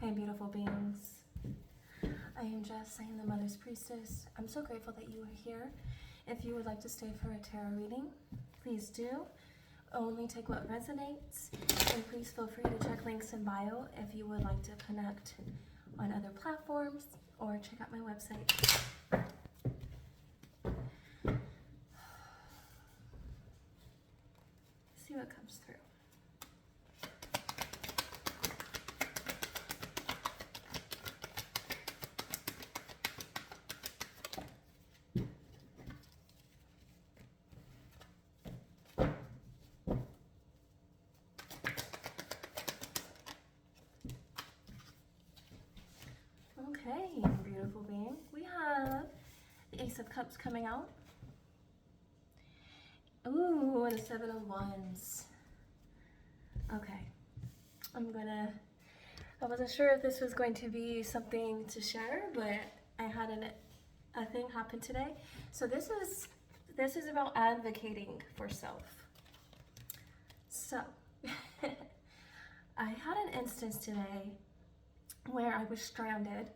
Hey, beautiful beings. I am Jess. I am the Mother's Priestess. I'm so grateful that you are here. If you would like to stay for a tarot reading, please do. Only take what resonates. And please feel free to check links in bio if you would like to connect on other platforms or check out my website. See what comes through. Okay, beautiful being. We have the Ace of Cups coming out. Ooh, and the Seven of Wands. Okay, I wasn't sure if this was going to be something to share, but I had a thing happen today. So this is about advocating for self. So, I had an instance today where I was stranded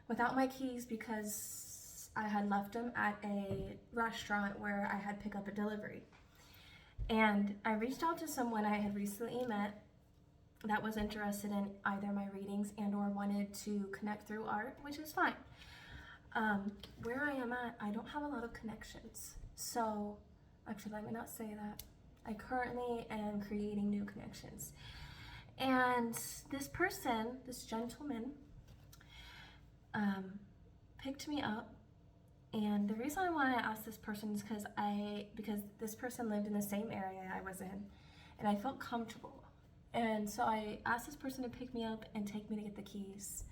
without my keys because I had left them at a restaurant where I had picked up a delivery. And I reached out to someone I had recently met that was interested in either my readings and or wanted to connect through art, which is fine. Where I am at, I don't have a lot of connections. So, actually, let me not say that. I currently am creating new connections. And this person, this gentleman, picked me up. And the reason why I asked this person is because this person lived in the same area I was in, and I felt comfortable. And so I asked this person to pick me up and take me to get the keys.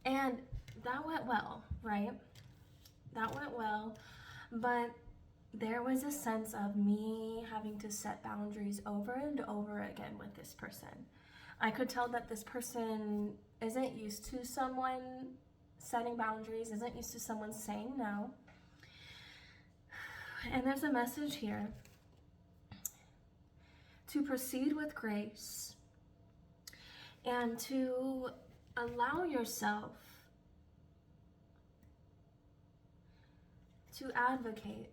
And that went well, right? That went well, but there was a sense of me having to set boundaries over and over again with this person. I could tell that this person isn't used to someone setting boundaries, isn't used to someone saying no. And there's a message here. To proceed with grace and to allow yourself to advocate.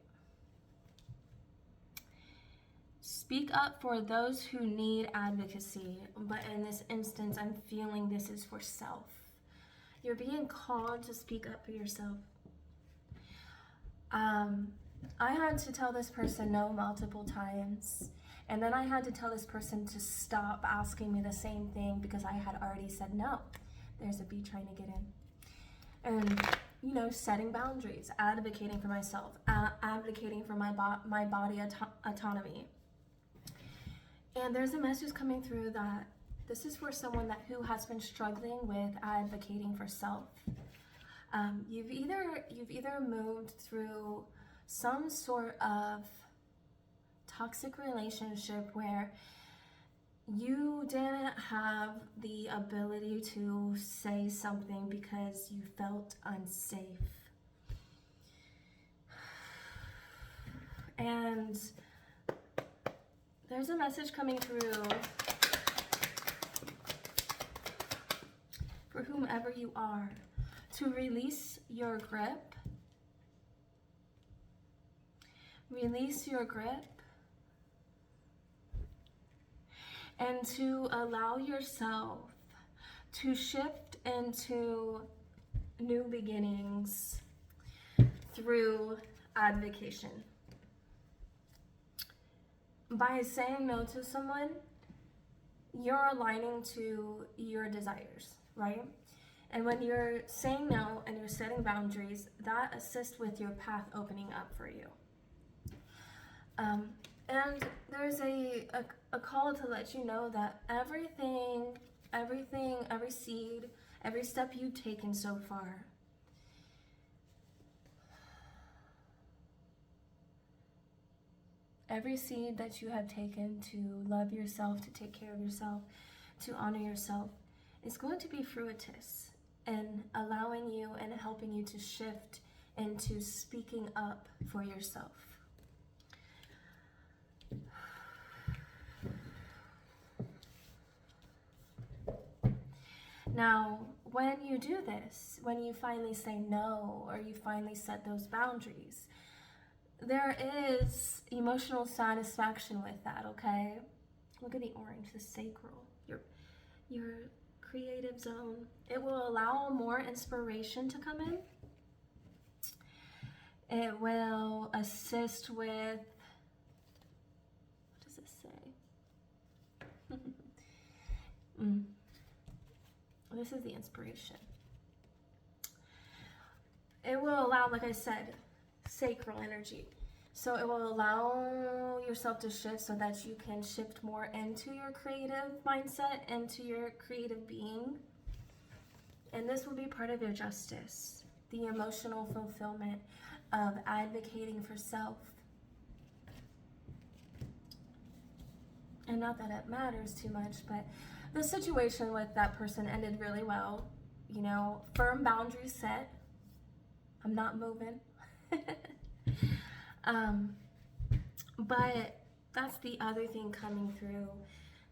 Speak up for those who need advocacy, but in this instance, I'm feeling this is for self. You're being called to speak up for yourself. I had to tell this person no multiple times, and then I had to tell this person to stop asking me the same thing because I had already said no. There's a bee trying to get in. And, setting boundaries, advocating for myself, advocating for my body autonomy. And there's a message coming through that this is for someone who has been struggling with advocating for self. You've either moved through some sort of toxic relationship where you didn't have the ability to say something because you felt unsafe. And there's a message coming through for whomever you are to release your grip. Release your grip. And to allow yourself to shift into new beginnings through advocation. By saying no to someone, you're aligning to your desires, right? And when you're saying no and you're setting boundaries, that assists with your path opening up for you. And there's a call to let you know that everything, every seed, every step you've taken so far, every seed that you have taken to love yourself, to take care of yourself, to honor yourself, is going to be fruitous and allowing you and helping you to shift into speaking up for yourself. Now, when you do this, when you finally say no or you finally set those boundaries, there is emotional satisfaction with that, okay? Look at the orange, the sacral, your creative zone. It will allow more inspiration to come in. It will assist with, what does it say? This is the inspiration. It will allow, like I said, sacral energy. So it will allow yourself to shift so that you can shift more into your creative mindset, into your creative being. And this will be part of your justice, the emotional fulfillment of advocating for self. And not that it matters too much, but the situation with that person ended really well. You know, firm boundaries set. I'm not moving. But that's the other thing coming through.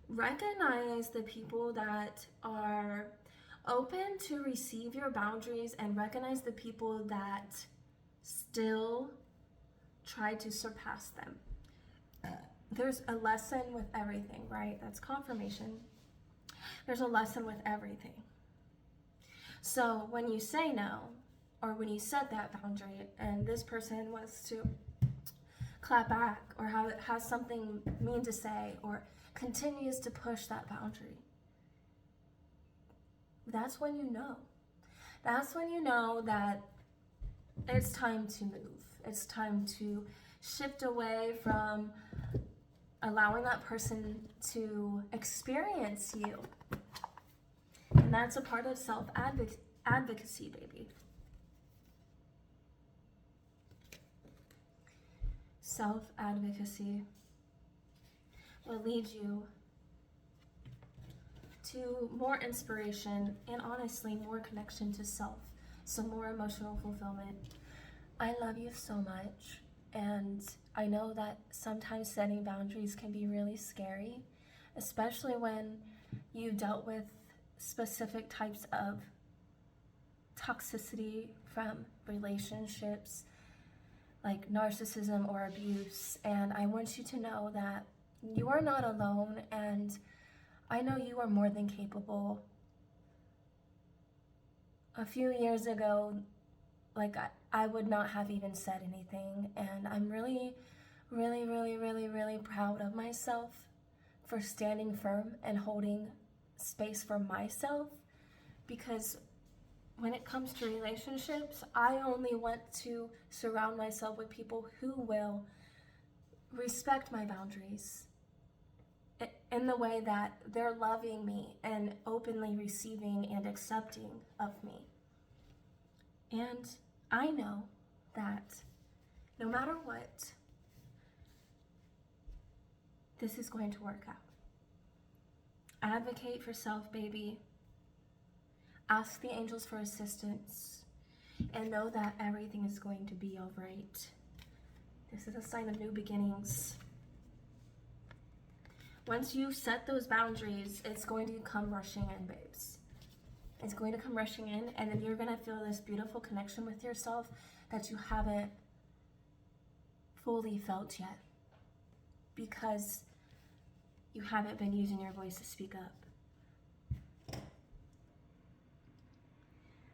Recognize the people that are open to receive your boundaries, and recognize the people that still try to surpass them. There's a lesson with everything, right? That's confirmation. There's a lesson with everything. So when you say no, or when you set that boundary and this person wants to clap back or has something mean to say or continues to push that boundary, that's when you know. That's when you know that it's time to move. It's time to shift away from allowing that person to experience you. And that's a part of self-advocacy, baby. Self-advocacy will lead you to more inspiration and honestly more connection to self, so more emotional fulfillment. I love you so much, and I know that sometimes setting boundaries can be really scary, especially when you dealt with specific types of toxicity from relationships, like narcissism or abuse. And I want you to know that you are not alone, and I know you are more than capable. A few years ago, like I would not have even said anything, and I'm really, really, really, really, really proud of myself for standing firm and holding space for myself, because when it comes to relationships, I only want to surround myself with people who will respect my boundaries in the way that they're loving me and openly receiving and accepting of me. And I know that no matter what, this is going to work out. Advocate for self, baby. Ask the angels for assistance, and know that everything is going to be all right. This is a sign of new beginnings. Once you set those boundaries, it's going to come rushing in, babes. It's going to come rushing in, and then you're going to feel this beautiful connection with yourself that you haven't fully felt yet, because you haven't been using your voice to speak up.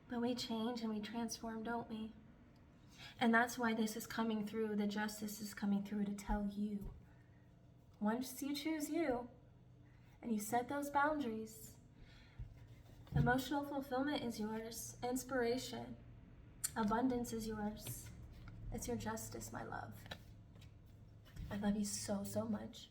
But we change and we transform, don't we? And that's why this is coming through. The justice is coming through to tell you. Once you choose you and you set those boundaries, emotional fulfillment is yours. Inspiration, abundance is yours. It's your justice, my love. I love you so, so much.